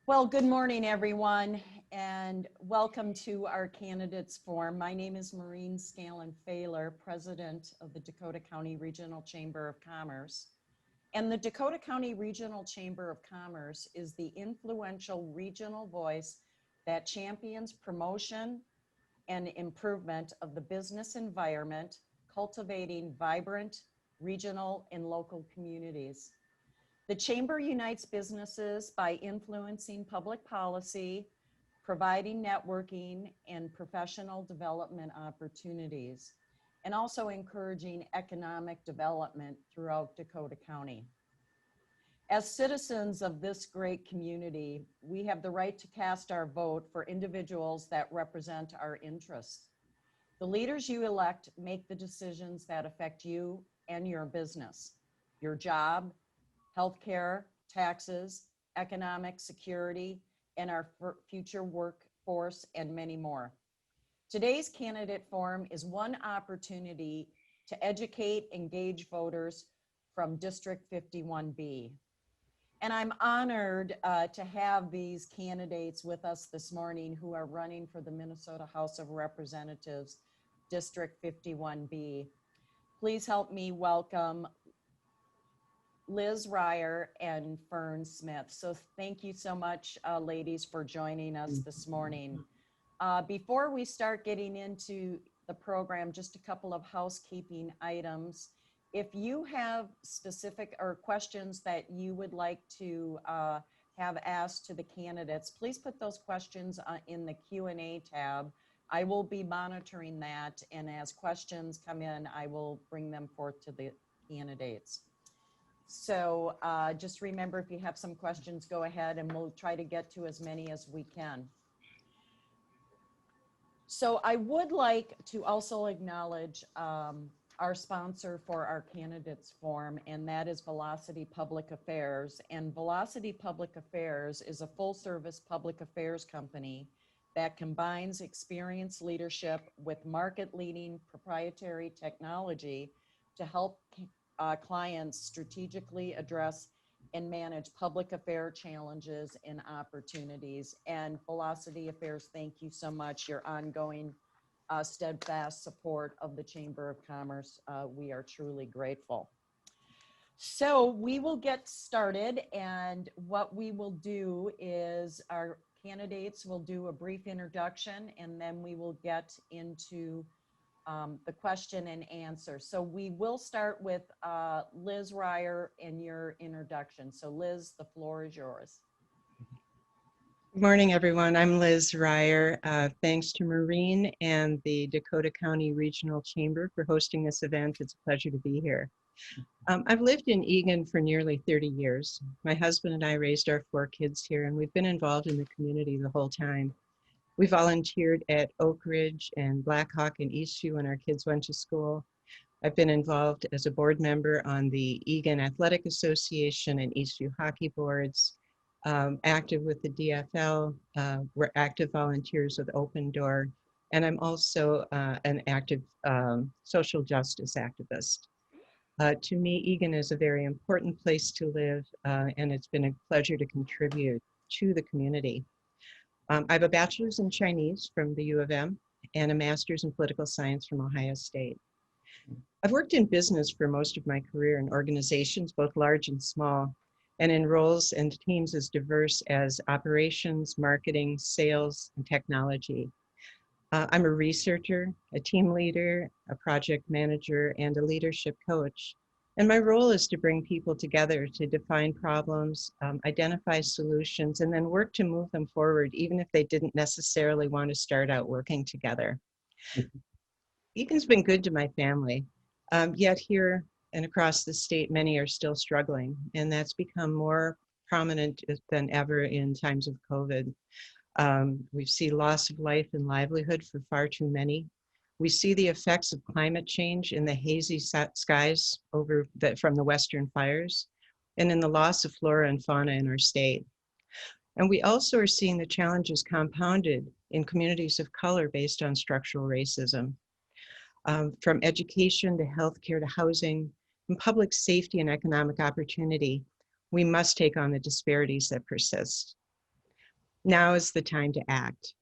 Well, good morning, everyone, and welcome to our candidates forum. My name is Maureen Scallon-Failer, President of the Dakota County Regional Chamber of Commerce. And the Dakota County Regional Chamber of Commerce is the influential regional voice that champions promotion and improvement of the business environment, cultivating vibrant regional and local communities. The Chamber unites businesses by influencing public policy, providing networking and professional development opportunities, and also encouraging economic development throughout Dakota County. As citizens of this great community, we have the right to cast our vote for individuals that represent our interests. The leaders you elect make the decisions that affect you and your business, your job, healthcare, taxes, economic security, and our future workforce, and many more. Today's candidate forum is one opportunity to educate, engage voters from District 51B. And I'm honored to have these candidates with us this morning who are running for the Minnesota House of Representatives, District 51B. Please help me welcome Liz Reyer and Fern Smith. So thank you so much, ladies, for joining us this morning. Before we start getting into the program, just a couple of housekeeping items. If you have specific or questions that you would like to have asked to the candidates, please put those questions in the Q&A tab. I will be monitoring that, and as questions come in, I will bring them forth to the candidates. So just remember, if you have some questions, go ahead and we'll try to get to as many as we can. So I would like to also acknowledge our sponsor for our candidates forum, and that is Velocity Public Affairs. And Velocity Public Affairs is a full-service public affairs company that combines experienced leadership with market-leading proprietary technology to help clients strategically address and manage public affair challenges and opportunities. And Velocity Affairs, thank you so much. Your ongoing steadfast support of the Chamber of Commerce. We are truly grateful. So we will get started, and what we will do is our candidates will do a brief introduction, and then we will get into the question and answer. So we will start with Liz Reyer and your introduction. So Liz, the floor is yours. Good morning, everyone. I'm Liz Reyer. Thanks to Maureen and the Dakota County Regional Chamber for hosting this event. It's a pleasure to be here. I've lived in Eagan for nearly 30 years. My husband and I raised our 4 kids here, and we've been involved in the community the whole time. We volunteered at Oak Ridge and Blackhawk and Eastview when our kids went to school. I've been involved as a board member on the Eagan Athletic Association and Eastview hockey boards, active with the DFL. We're active volunteers with Open Door, and I'm also an active social justice activist. To me, Eagan is a very important place to live, and it's been a pleasure to contribute to the community. I have a bachelor's in Chinese from the U of M and a master's in political science from Ohio State. I've worked in business for most of my career in organizations, both large and small, and in roles and teams as diverse as operations, marketing, sales, and technology. I'm a researcher, a team leader, a project manager, and a leadership coach. And my role is to bring people together to define problems, identify solutions, and then work to move them forward, even if they didn't necessarily want to start out working together. Eagan's been good to my family, yet here and across the state, many are still struggling, and that's become more prominent than ever in times of COVID. We've seen loss of life and livelihood for far too many. We see the effects of climate change in the hazy skies from the western fires, and in the loss of flora and fauna in our state. And we also are seeing the challenges compounded in communities of color based on structural racism. From education to healthcare to housing, and public safety and economic opportunity, we must take on the disparities that persist. Now is the time to act.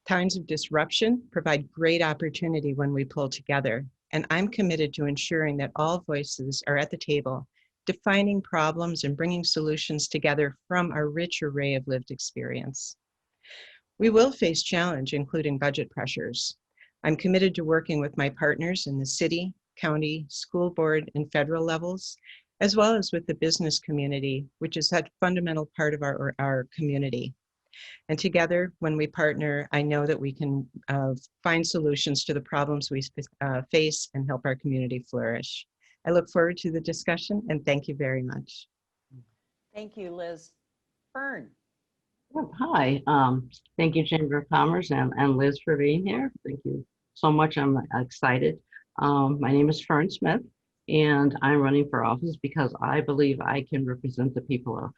Times of disruption provide great opportunity when we pull together, and I'm committed to ensuring that all voices are at the table, defining problems and bringing solutions together from our rich array of lived experience. We will face challenge, including budget pressures. I'm committed to working with my partners in the city, county, school board, and federal levels, as well as with the business community, which is a fundamental part of our community. And together, when we partner, I know that we can find solutions to the problems we face and help our community flourish. I look forward to the discussion, and thank you very much. Thank you, Liz. Fern. Oh, hi, thank you, Chamber of Commerce and Liz for being here. Thank you so much. I'm excited. My name is Fern Smith, and I'm running for office because I believe I can represent the people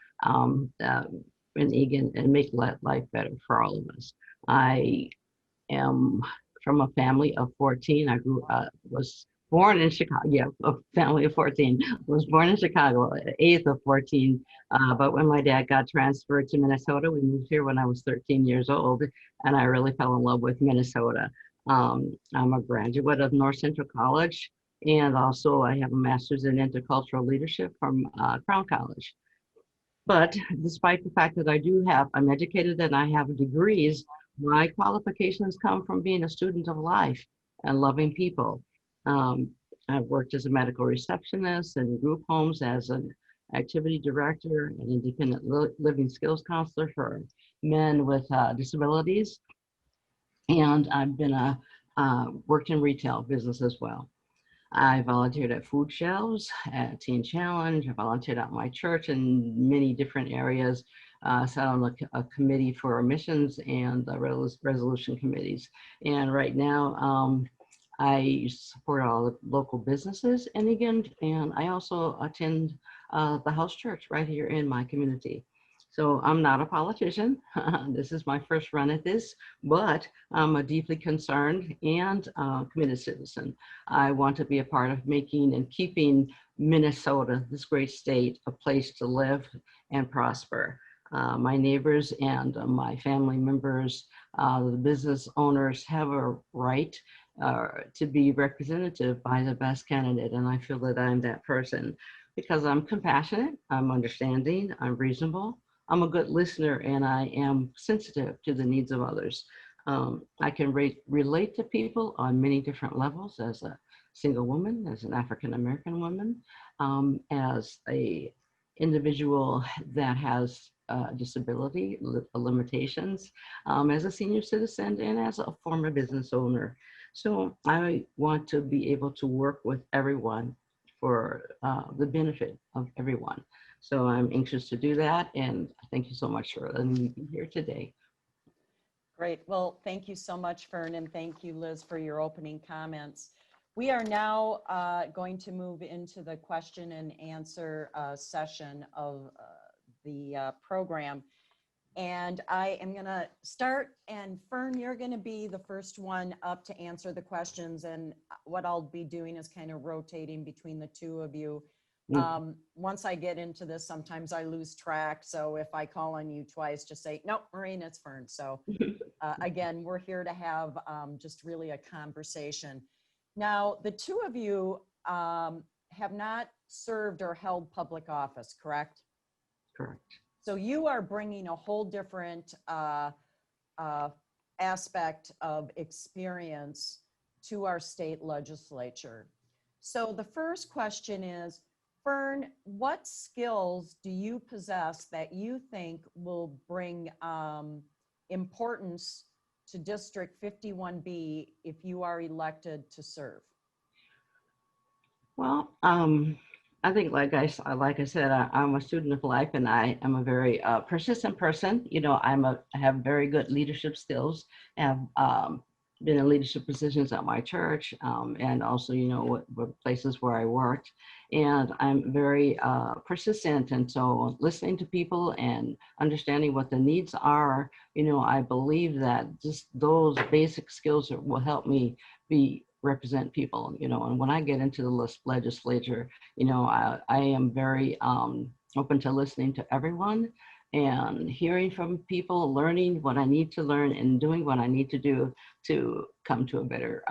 in Eagan and make life better for all of us. I am from a family of 14. I was born in Chicago. Yeah, a family of 14. Was born in Chicago, eighth of 14. But when my dad got transferred to Minnesota, we moved here when I was 13 years old, and I really fell in love with Minnesota. I'm a graduate of North Central College, and also I have a master's in intercultural leadership from Crown College. But despite the fact that I'm educated and I have degrees, my qualifications come from being a student of life and loving people. I've worked as a medical receptionist in group homes, as an activity director and independent living skills counselor for men with disabilities. And I've been worked in retail business as well. I volunteered at food shelves, at Teen Challenge. I volunteered at my church in many different areas. Sat on a committee for missions and resolution committees. And right now, I support all the local businesses in Eagan, and I also attend the house church right here in my community. So I'm not a politician. This is my first run at this, but I'm a deeply concerned and committed citizen. I want to be a part of making and keeping Minnesota, this great state, a place to live and prosper. My neighbors and my family members, the business owners have a right to be representative by the best candidate. And I feel that I'm that person because I'm compassionate, I'm understanding, I'm reasonable, I'm a good listener, and I am sensitive to the needs of others. I can relate to people on many different levels as a single woman, as an African-American woman, as a individual that has disability limitations, as a senior citizen, and as a former business owner. So I want to be able to work with everyone for the benefit of everyone. So I'm anxious to do that, and thank you so much for letting me be here today. Great. Well, thank you so much, Fern, and thank you, Liz, for your opening comments. We are now going to move into the question and answer session of the program. And I am going to start, and Fern, you're going to be the first one up to answer the questions. And what I'll be doing is kind of rotating between the two of you. Once I get into this, sometimes I lose track. So if I call on you twice, just say, no, Maureen, it's Fern. So again, we're here to have just really a conversation. Now, the two of you have not served or held public office, correct? Correct. So you are bringing a whole different aspect of experience to our state legislature. So the first question is, Fern, what skills do you possess that you think will bring importance to District 51B if you are elected to serve? Well, I think, like I said, I'm a student of life, and I am a very persistent person. You know, I have very good leadership skills. Have been in leadership positions at my church, and also, you know, what places where I worked. And I'm very persistent, and so listening to people and understanding what the needs are. You know, I believe that just those basic skills will help me represent people, you know. And when I get into the legislature, you know, I am very open to listening to everyone and hearing from people, learning what I need to learn, and doing what I need to do to come to a better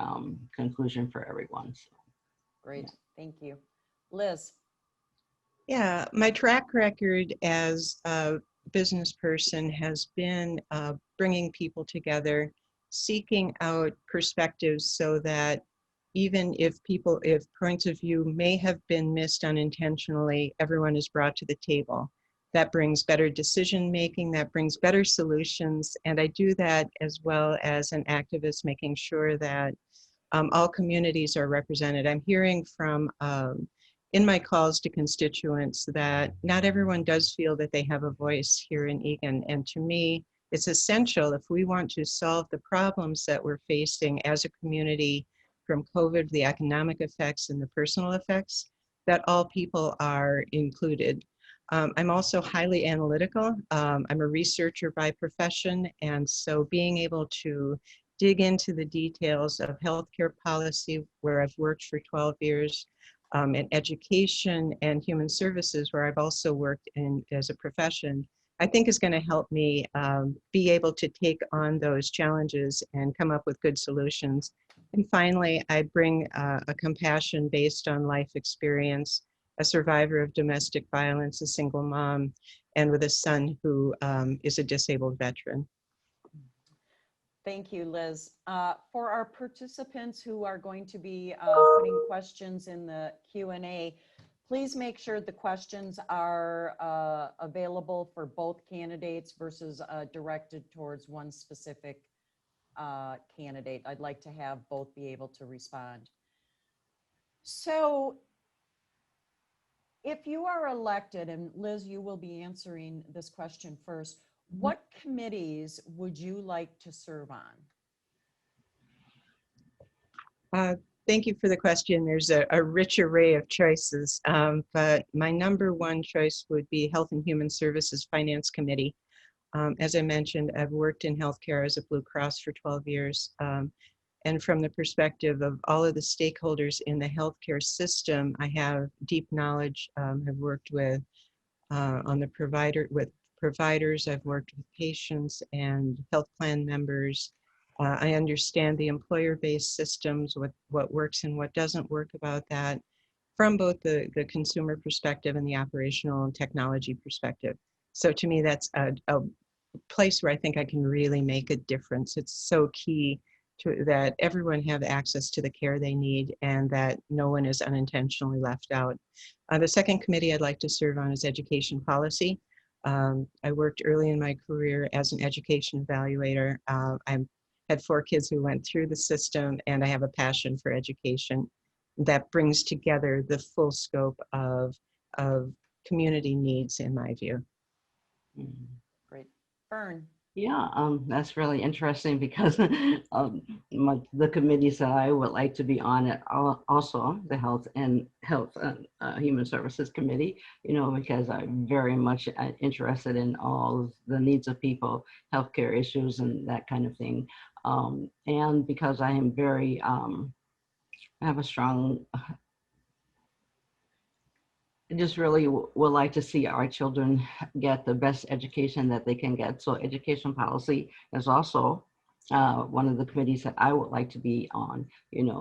conclusion for everyone. So, Great, thank you. Liz? Yeah, my track record as a business person has been bringing people together, seeking out perspectives so that even if points of view may have been missed unintentionally, everyone is brought to the table. That brings better decision making, that brings better solutions. And I do that as well as an activist, making sure that all communities are represented. I'm hearing from, in my calls to constituents, that not everyone does feel that they have a voice here in Eagan. And to me, it's essential if we want to solve the problems that we're facing as a community from COVID, the economic effects and the personal effects, that all people are included. I'm also highly analytical. I'm a researcher by profession, and so being able to dig into the details of healthcare policy, where I've worked for 12 years, in education and human services, where I've also worked in as a profession, I think is going to help me be able to take on those challenges and come up with good solutions. And finally, I bring a compassion based on life experience, a survivor of domestic violence, a single mom, and with a son who is a disabled veteran. Thank you, Liz. For our participants who are going to be putting questions in the Q&A, please make sure the questions are available for both candidates versus directed towards one specific candidate. I'd like to have both be able to respond. So if you are elected, and Liz, you will be answering this question first, what committees would you like to serve on? Thank you for the question. There's a rich array of choices, but my number one choice would be Health and Human Services Finance Committee. As I mentioned, I've worked in healthcare as a Blue Cross for 12 years. And from the perspective of all of the stakeholders in the healthcare system, I have deep knowledge. I've worked with providers, I've worked with patients and health plan members. I understand the employer-based systems, what works and what doesn't work about that, from both the consumer perspective and the operational and technology perspective. So to me, that's a place where I think I can really make a difference. It's so key that everyone have access to the care they need and that no one is unintentionally left out. The second committee I'd like to serve on is education policy. I worked early in my career as an education evaluator. I had 4 kids who went through the system, and I have a passion for education that brings together the full scope of community needs, in my view. Great. Fern? yeah, that's really interesting because the committees that I would like to be on it also the Health and Human Services Committee, because I'm very much interested in all the needs of people, healthcare issues and that kind of thing. And because I am very, I have a strong, I just really would like to see our children get the best education that they can get. So education policy is also one of the committees that I would like to be on,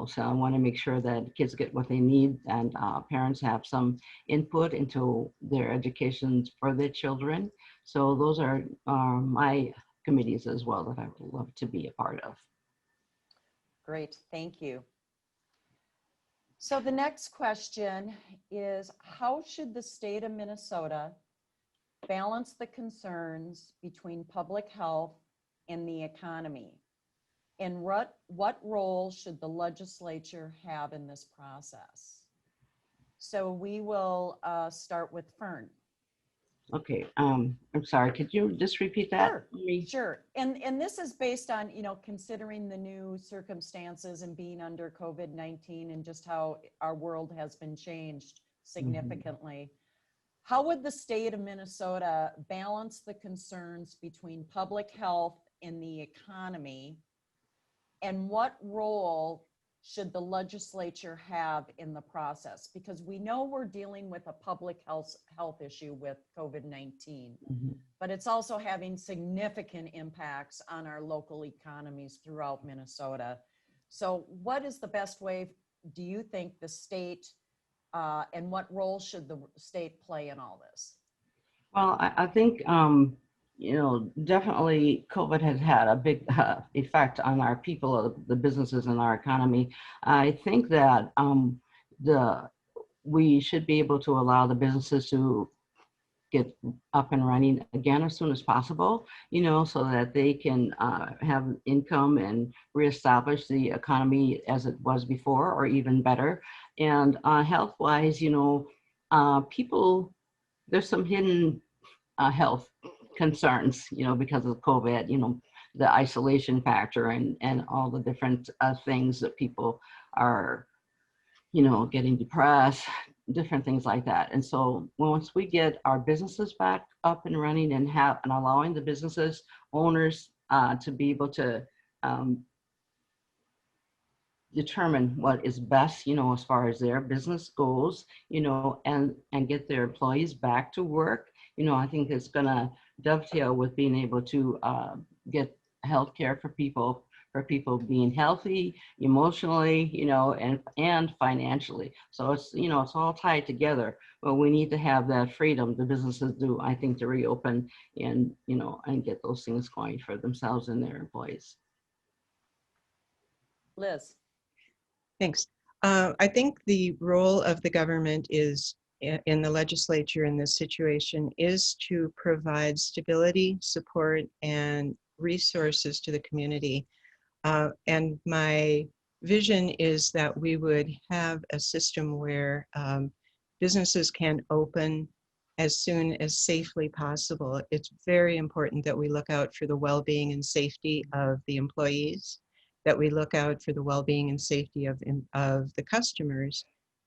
so I want to make sure that kids get what they need and parents have some input into their education for their children. So those are my committees as well that I would love to be a part of. Great, thank you. So the next question is, how should the state of Minnesota balance the concerns between public health and the economy? And what role should the legislature have in this process? So we will start with Fern. Okay, I'm sorry, could you just repeat that? Sure. And this is based on, considering the new circumstances and being under COVID-19 and just how our world has been changed significantly. How would the state of Minnesota balance the concerns between public health and the economy? And what role should the legislature have in the process? Because we know we're dealing with a public health issue with COVID-19, but it's also having significant impacts on our local economies throughout Minnesota. So what is the best way, do you think, the state, and what role should the state play in all this? Well, I think, definitely COVID has had a big effect on our people, the businesses in our economy. I think that we should be able to allow the businesses to get up and running again as soon as possible, so that they can have income and reestablish the economy as it was before, or even better. And health-wise, people, there's some hidden health concerns, because of COVID, the isolation factor and all the different things that people are, getting depressed, different things like that. And so once we get our businesses back up and running and allowing the businesses owners to be able to determine what is best, as far as their business goes, and get their employees back to work, I think it's gonna dovetail with being able to get health care for people being healthy emotionally, and financially. So it's, it's all tied together, but we need to have that freedom, the businesses do, I think, to reopen and, and get those things going for themselves and their employees. Liz. Thanks. I think the role of the government is in the legislature in this situation is to provide stability, support, and resources to the community. And my vision is that we would have a system where businesses can open as soon as safely possible. It's very important that we look out for the well-being and safety of the employees, that we look out for the well-being and safety of the customers,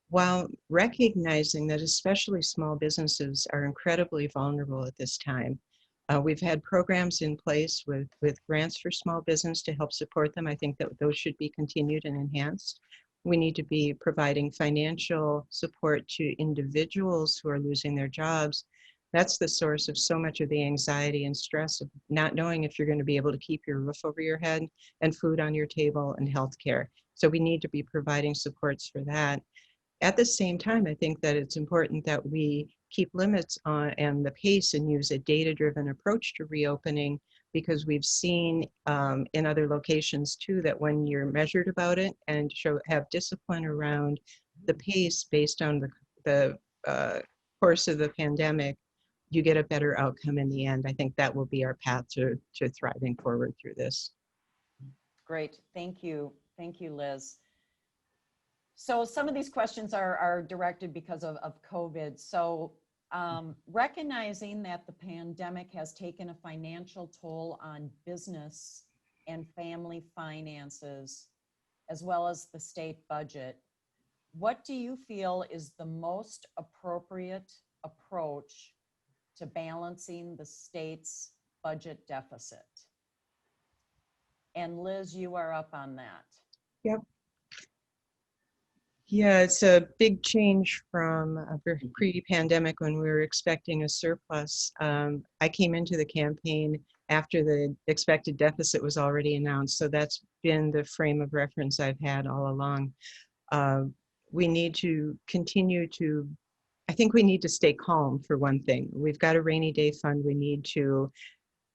while recognizing that especially small businesses are incredibly vulnerable at this time. We've had programs in place with grants for small business to help support them. I think that those should be continued and enhanced. We need to be providing financial support to individuals who are losing their jobs. That's the source of so much of the anxiety and stress of not knowing if you're going to be able to keep your roof over your head and food on your table and healthcare. So we need to be providing supports for that. At the same time, I think that it's important that we keep limits on and the pace and use a data-driven approach to reopening, because we've seen in other locations too that when you're measured about it and have discipline around the pace based on the course of the pandemic, you get a better outcome in the end. I think that will be our path to thriving forward through this. Great, thank you. Thank you, Liz. So some of these questions are directed because of COVID. So recognizing that the pandemic has taken a financial toll on business and family finances, as well as the state budget, what do you feel is the most appropriate approach to balancing the state's budget deficit? And Liz, you are up on that. Yep. Yeah, it's a big change from pre-pandemic when we were expecting a surplus. I came into the campaign after the expected deficit was already announced, so that's been the frame of reference I've had all along. We need to continue to, I think we need to stay calm for one thing. We've got a rainy day fund. We need to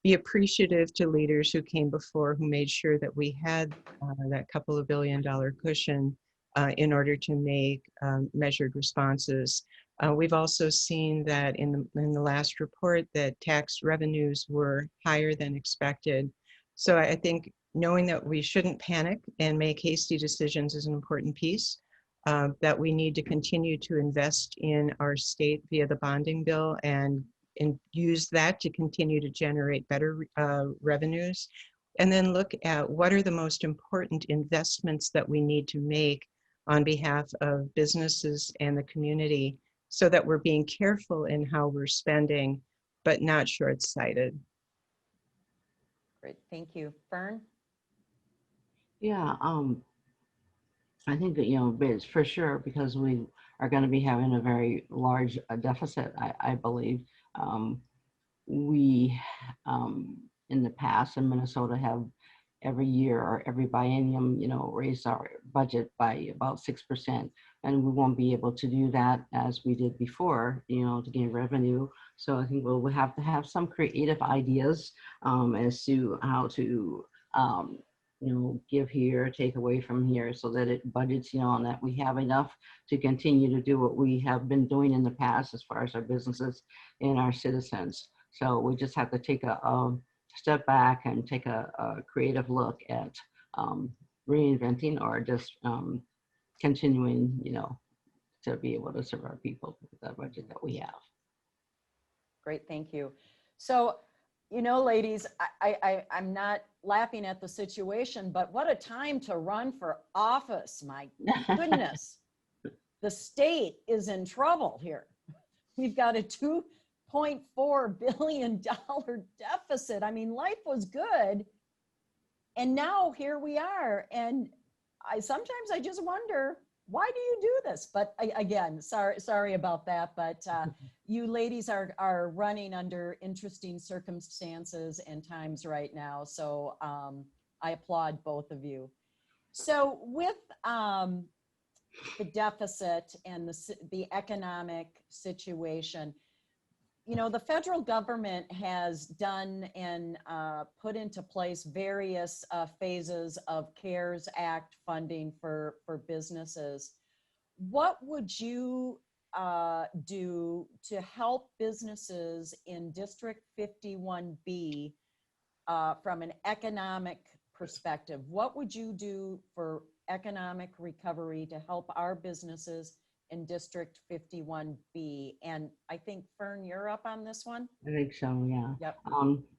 be appreciative to leaders who came before, who made sure that we had that couple of $1 billion cushion in order to make measured responses. We've also seen that in the last report that tax revenues were higher than expected. So I think knowing that we shouldn't panic and make hasty decisions is an important piece, that we need to continue to invest in our state via the bonding bill and use that to continue to generate better revenues. And then look at what are the most important investments that we need to make on behalf of businesses and the community, so that we're being careful in how we're spending, but not short-sighted. Great, thank you. Fern? Yeah, I think that, it's for sure, because we are going to be having a very large deficit, I believe. Um, we, in the past in Minnesota, have every year or every biennium, raised our budget by about 6%. And we won't be able to do that as we did before, to gain revenue. So I think we'll have to have some creative ideas as to how to, um, give here, take away from here, so that it budgets, and that we have enough to continue to do what we have been doing in the past as far as our businesses and our citizens. So we just have to take a step back and take a creative look at reinventing, or just continuing, to be able to serve our people with the budget that we have. Great, thank you. So, ladies, I'm not laughing at the situation, but what a time to run for office. My goodness, the state is in trouble here. We've got a $2.4 billion deficit. I mean, life was good. And now here we are. And sometimes I just wonder, why do you do this? But again, sorry about that. But you ladies are running under interesting circumstances and times right now. So I applaud both of you. So with the deficit and the economic situation, the federal government has done and put into place various phases of CARES Act funding for businesses. What would you do to help businesses in District 51B from an economic perspective? What would you do for economic recovery to help our businesses in District 51B? And I think, Fern, you're up on this one? I think so, yeah. Yep.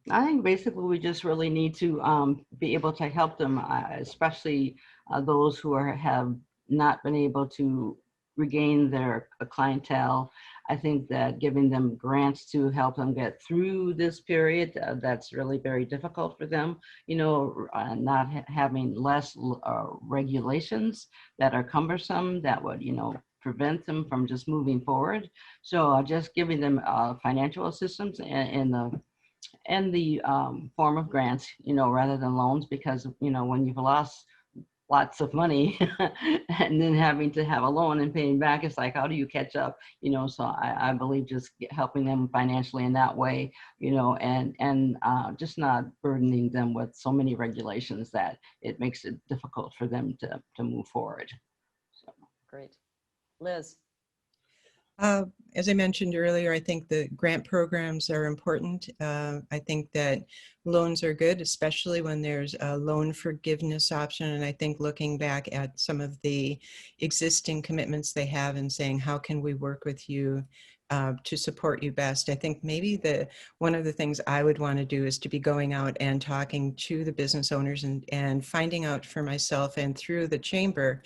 I think basically we just really need to be able to help them, especially those who have not been able to regain their clientele. I think that giving them grants to help them get through this period, that's really very difficult for them, not having less regulations that are cumbersome, that would, prevent them from just moving forward. So just giving them financial assistance in the form of grants, rather than loans, because, when you've lost lots of money and then having to have a loan and paying back, it's like, how do you catch up? So I believe just helping them financially in that way, and just not burdening them with so many regulations that it makes it difficult for them to move forward. So. Great. Liz? As I mentioned earlier, I think the grant programs are important. I think that loans are good, especially when there's a loan forgiveness option. And I think looking back at some of the existing commitments they have and saying, how can we work with you to support you best? I think maybe one of the things I would want to do is to be going out and talking to the business owners and finding out for myself and through the chamber,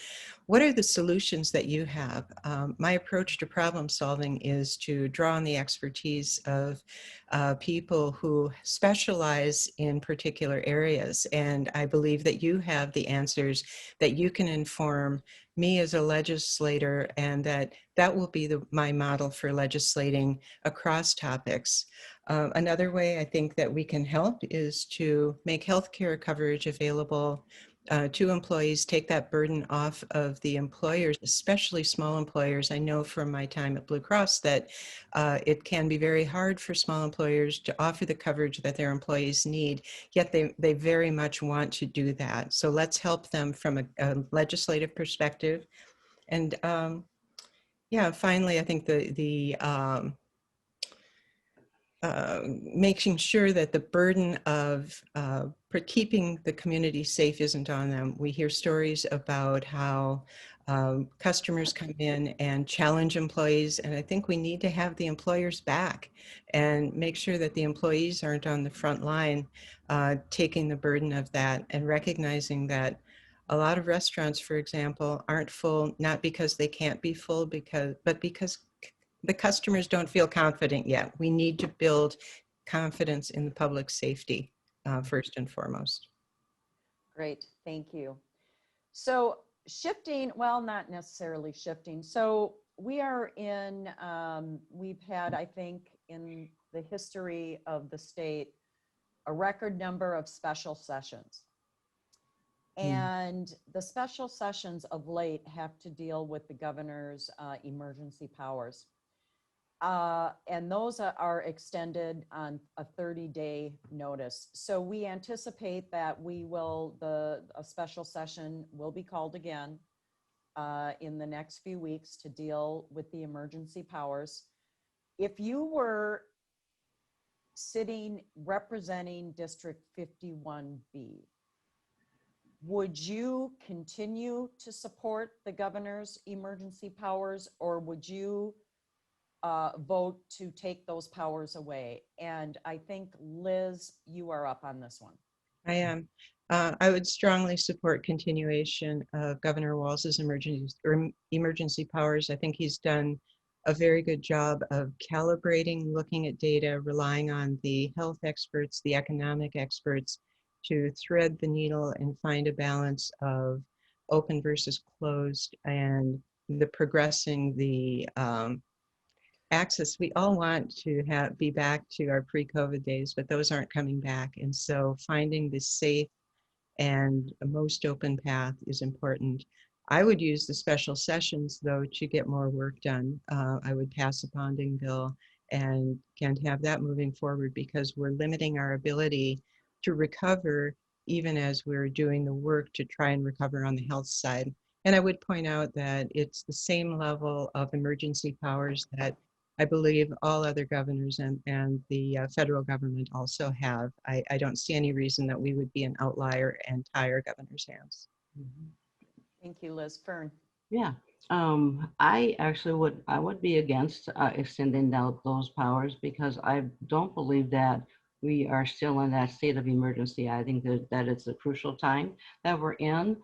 what are the solutions that you have? My approach to problem solving is to draw on the expertise of people who specialize in particular areas. And I believe that you have the answers that you can inform me as a legislator, and that will be my model for legislating across topics. Another way I think that we can help is to make healthcare coverage available to employees, take that burden off of the employers, especially small employers. I know from my time at Blue Cross that it can be very hard for small employers to offer the coverage that their employees need, yet they very much want to do that. So let's help them from a legislative perspective. And yeah, finally, I think making sure that the burden of for keeping the community safe isn't on them. We hear stories about how customers come in and challenge employees, and I think we need to have the employers back and make sure that the employees aren't on the front line taking the burden of that, and recognizing that a lot of restaurants, for example, aren't full, not because they can't be full, but because the customers don't feel confident yet. We need to build confidence in the public safety first and foremost. Great, thank you. So shifting, well, not necessarily shifting. So we are in, we've had, I think, in the history of the state, a record number of special sessions. And the special sessions of late have to deal with the governor's emergency powers. And those are extended on a 30-day notice. So we anticipate that a special session will be called again in the next few weeks to deal with the emergency powers. If you were sitting representing District 51B, would you continue to support the governor's emergency powers, or would you vote to take those powers away? And I think, Liz, you are up on this one. I am. I would strongly support continuation of Governor Walz's emergency powers. I think he's done a very good job of calibrating, looking at data, relying on the health experts, the economic experts to thread the needle and find a balance of open versus closed and the progressing the access. We all want to be back to our pre-COVID days, but those aren't coming back. And so finding the safe and most open path is important. I would use the special sessions, though, to get more work done. I would pass a bonding bill and can have that moving forward, because we're limiting our ability to recover even as we're doing the work to try and recover on the health side. And I would point out that it's the same level of emergency powers that I believe all other governors and the federal government also have. I don't see any reason that we would be an outlier and tie our governor's hands. Thank you, Liz. Fern. Yeah, I actually would be against extending out those powers, because I don't believe that we are still in that state of emergency. I think that it's a crucial time that we're in.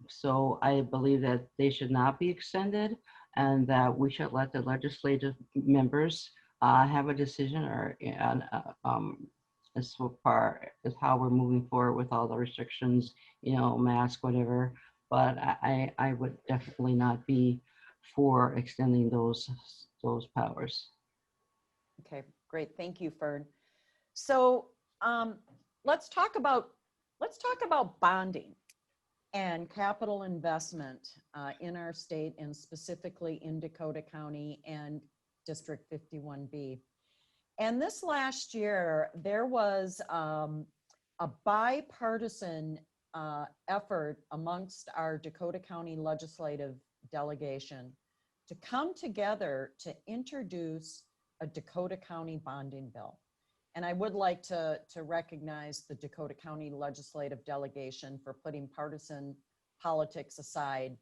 So I believe that they should not be extended, and that we should let the legislative members have a decision as far as how we're moving forward with all the restrictions, mask, whatever. But I would definitely not be for extending those powers. Okay, great. Thank you, Fern. So let's talk about bonding and capital investment in our state, and specifically in Dakota County and District 51B. And this last year, there was a bipartisan effort amongst our Dakota County legislative delegation to come together to introduce a Dakota County bonding bill. And I would like to recognize the Dakota County legislative delegation for putting partisan politics aside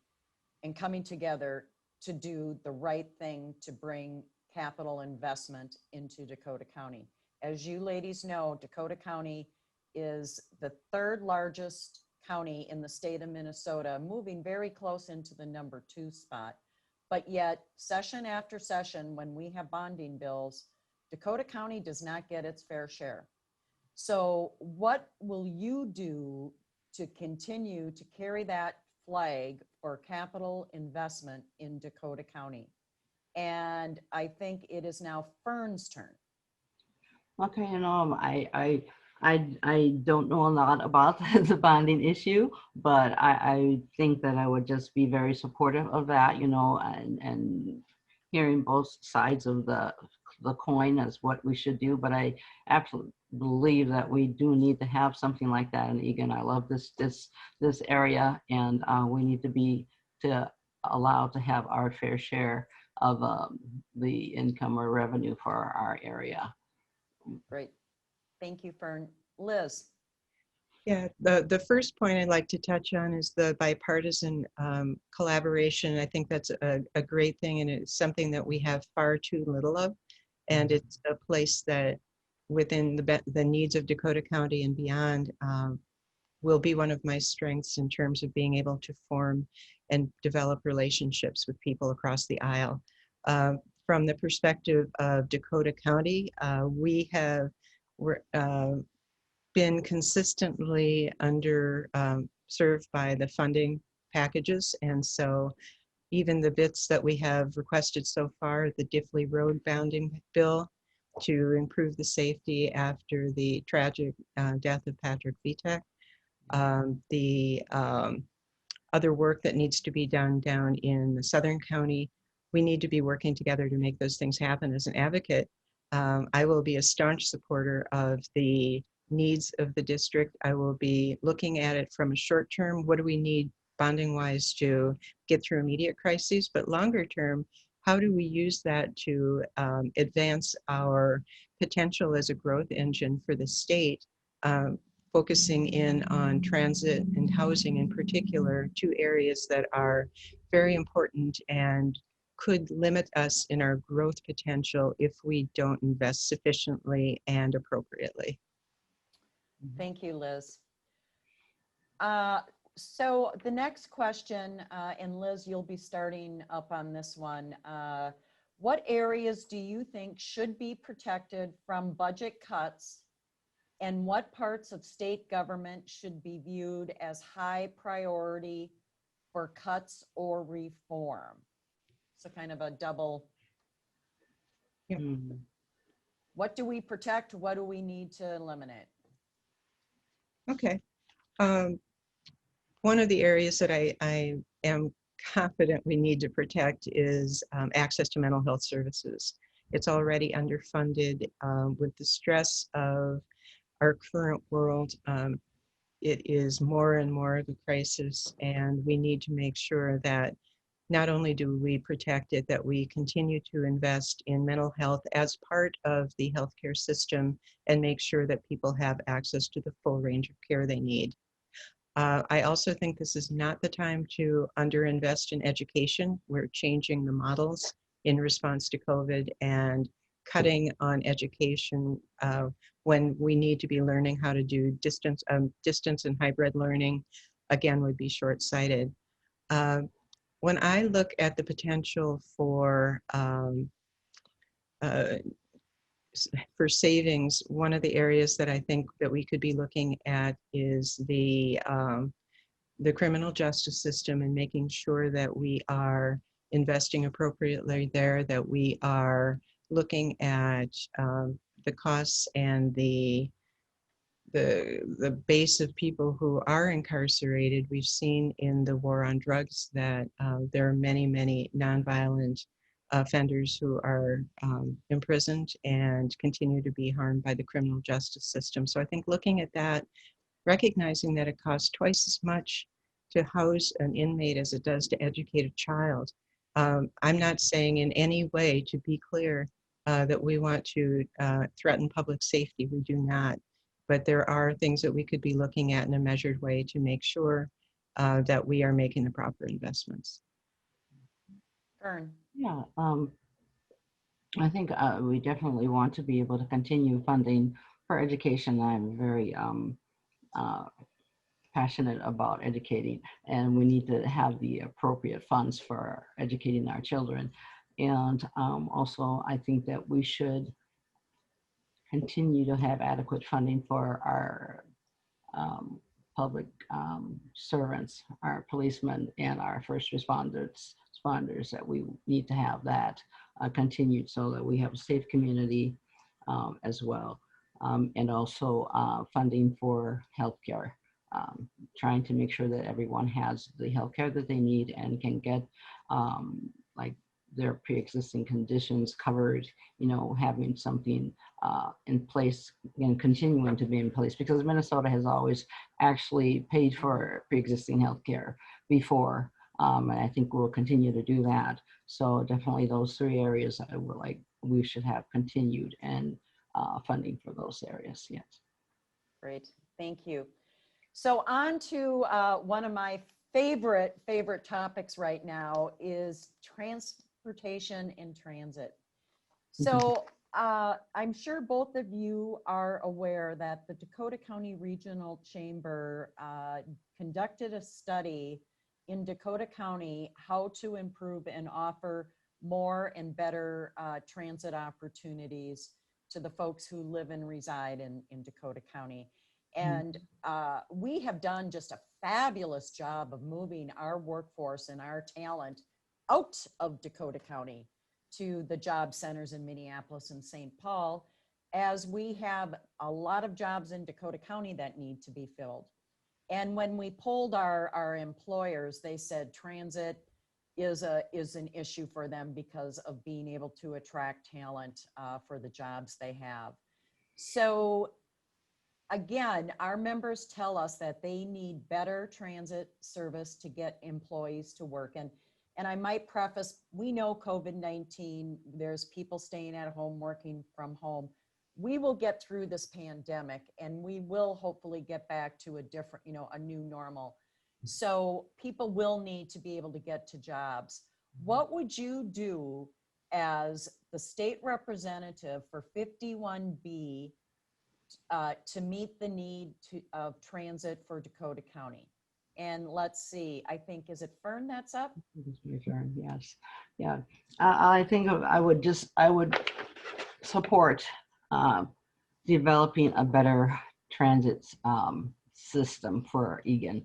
and coming together to do the right thing to bring capital investment into Dakota County. As you ladies know, Dakota County is the third largest county in the state of Minnesota, moving very close into the number 2 spot. But yet, session after session, when we have bonding bills, Dakota County does not get its fair share. So what will you do to continue to carry that flag for capital investment in Dakota County? And I think it is now Fern's turn. Okay, I don't know a lot about the bonding issue, but I think that I would just be very supportive of that, and hearing both sides of the coin as what we should do. But I absolutely believe that we do need to have something like that in Eagan. I love this area, and we need to be allowed to have our fair share of the income or revenue for our area. Great. Thank you, Fern. Liz. Yeah, the first point I'd like to touch on is the bipartisan collaboration. I think that's a great thing, and it's something that we have far too little of. And it's a place that within the needs of Dakota County and beyond will be one of my strengths in terms of being able to form and develop relationships with people across the aisle. From the perspective of Dakota County, we have been consistently served by the funding packages. And so even the bits that we have requested so far, the Diffley Road bounding bill to improve the safety after the tragic death of Patrick Vitek, the other work that needs to be done down in the Southern County. We need to be working together to make those things happen. As an advocate, I will be a staunch supporter of the needs of the district. I will be looking at it from a short term, what do we need bonding wise to get through immediate crises, but longer term, how do we use that to advance our potential as a growth engine for the state, focusing in on transit and housing in particular, two areas that are very important and could limit us in our growth potential if we don't invest sufficiently and appropriately. Thank you, Liz. So the next question, and Liz, you'll be starting up on this one. What areas do you think should be protected from budget cuts, and what parts of state government should be viewed as high priority for cuts or reform? So kind of a double. Mhm. What do we protect? What do we need to eliminate? Okay. One of the areas that I am confident we need to protect is access to mental health services. It's already underfunded with the stress of our current world. It is more and more of a crisis, and we need to make sure that not only do we protect it, that we continue to invest in mental health as part of the healthcare system and make sure that people have access to the full range of care they need. I also think this is not the time to underinvest in education. We're changing the models in response to COVID and cutting on education when we need to be learning how to do distance and hybrid learning, again, would be short-sighted. When I look at the potential for savings, one of the areas that I think that we could be looking at is the criminal justice system and making sure that we are investing appropriately there, that we are looking at the costs and the base of people who are incarcerated. We've seen in the war on drugs that there are many, many nonviolent offenders who are imprisoned and continue to be harmed by the criminal justice system. So I think looking at that, recognizing that it costs twice as much to house an inmate as it does to educate a child. I'm not saying in any way, to be clear, that we want to threaten public safety. We do not. But there are things that we could be looking at in a measured way to make sure that we are making the proper investments. Fern. Yeah, I think we definitely want to be able to continue funding for education. I'm very passionate about educating, and we need to have the appropriate funds for educating our children. And also, I think that we should continue to have adequate funding for our public servants, our policemen, and our first responders, that we need to have that continued so that we have a safe community as well. And also funding for healthcare, trying to make sure that everyone has the healthcare that they need and can get like their pre-existing conditions covered, having something in place and continuing to be in place, because Minnesota has always actually paid for pre-existing healthcare before, and I think we'll continue to do that. So definitely those three areas we should have continued and funding for those areas. Yes. Great, thank you. So on to one of my favorite topics right now is transportation and transit. So I'm sure both of you are aware that the Dakota County Regional Chamber conducted a study in Dakota County how to improve and offer more and better transit opportunities to the folks who live and reside in Dakota County. And we have done just a fabulous job of moving our workforce and our talent out of Dakota County to the job centers in Minneapolis and St. Paul, as we have a lot of jobs in Dakota County that need to be filled. And when we polled our employers, they said transit is an issue for them because of being able to attract talent for the jobs they have. So again, our members tell us that they need better transit service to get employees to work. And I might preface, we know COVID-19, there's people staying at home, working from home. We will get through this pandemic and we will hopefully get back to a different, a new normal. So people will need to be able to get to jobs. What would you do as the state representative for 51B to meet the need of transit for Dakota County? And let's see, I think, is it Fern that's up? Yes. Yeah. I think I would support developing a better transit system for Eagan,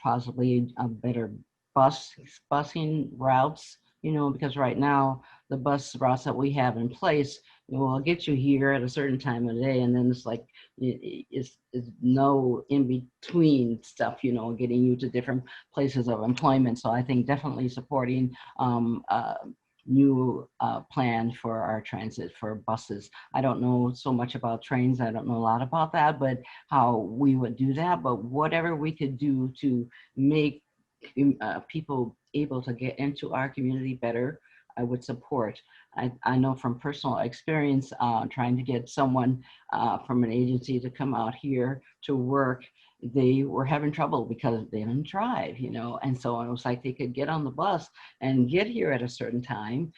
possibly a better busing routes, because right now the bus routes that we have in place will get you here at a certain time of the day, and then it's like it's no in between stuff, getting you to different places of employment. So I think definitely supporting new plan for our transit for buses. I don't know so much about trains. I don't know a lot about that, but how we would do that. But whatever we could do to make people able to get into our community better, I would support. I know from personal experience, trying to get someone from an agency to come out here to work, they were having trouble because they didn't drive, and so it was like they could get on the bus and get here at a certain time,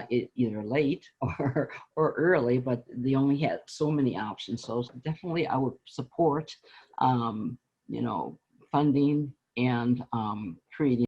either late or early, but they only had so many options. So definitely I would support, funding and creating